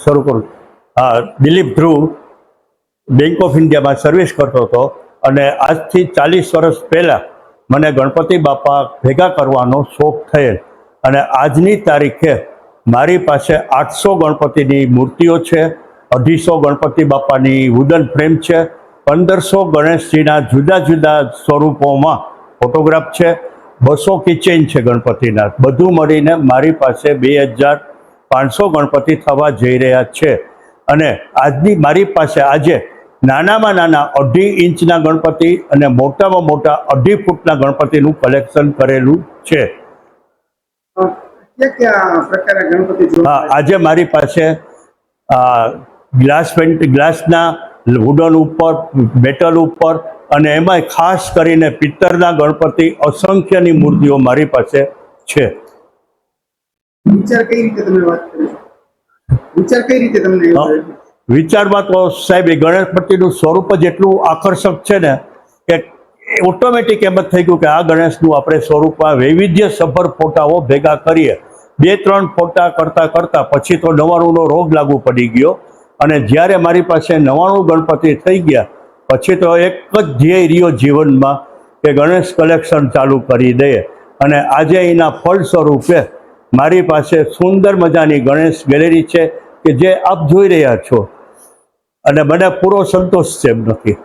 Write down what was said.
શરૂ કરું. હા, દિલીપ ધ્રુવ બેંક ઓફ ઇન્ડિયામાં સર્વિસ કરતો હતો અને આજથી 40 વર્ષ પહેલાં મને ગણપતિ બાપા ભેગા કરવાનો શોખ થયેલ અને આજની તારીખે મારી પાસે 800 ગણપતિની મૂર્તિઓ છે, 250 ગણપતિ બાપાની વુડન ફ્રેમ છે, 1500 ગણેશજીના જુદા જુદા સ્વરૂપોમાં ફોટોગ્રાફ છે, 200 કિચેન છે ગણપતિના. બધું મળીને મારી પાસે 2500 ગણપતિ થવા જઈ રહ્યા છે. અને આજની મારી પાસે આજે નાનામાં નાના 2.5 ઇંચના ગણપતિ અને મોટામાં મોટા 2.5 ફૂટના ગણપતિનું કલેક્શન કરેલું છે. હા, આજે મારી પાસે ગ્લાસના વુડન ઉપર, મેટલ ઉપર અને એમાંય ખાસ કરીને પિત્તળના ગણપતિ અસંખ્યની મૂર્તિઓ મારી પાસે છે. વિચાર કઈ રીતે તમે વાત કરી? વિચાર કઈ રીતે તમને? વિચારમાં તો સાહેબ એ ગણપતિનું સ્વરૂપ જ એટલું આકર્ષક છે ને કે ઓટોમેટિક એમ જ થઈ ગયું કે આ ગણેશનું આપણે સ્વરૂપમાં વૈવિધ્યસભર ફોટાઓ ભેગા કરીએ. 2-3 ફોટા કરતાં પછી તો 99નો રોગ લાગુ પડી ગયો અને જ્યારે મારી પાસે 99 ગણપતિ થઈ ગયા પછી તો એક જ ધ્યેય રહ્યો જીવનમાં કે ગણેશ કલેક્શન ચાલુ કરી દઈએ. અને આજે એના ફળ સ્વરૂપે મારી પાસે સુંદર મજાની ગણેશ ગેલેરી છે કે જે આપ જોઈ રહ્યા છો અને મને પૂરો સંતોષ છે એમ નથી.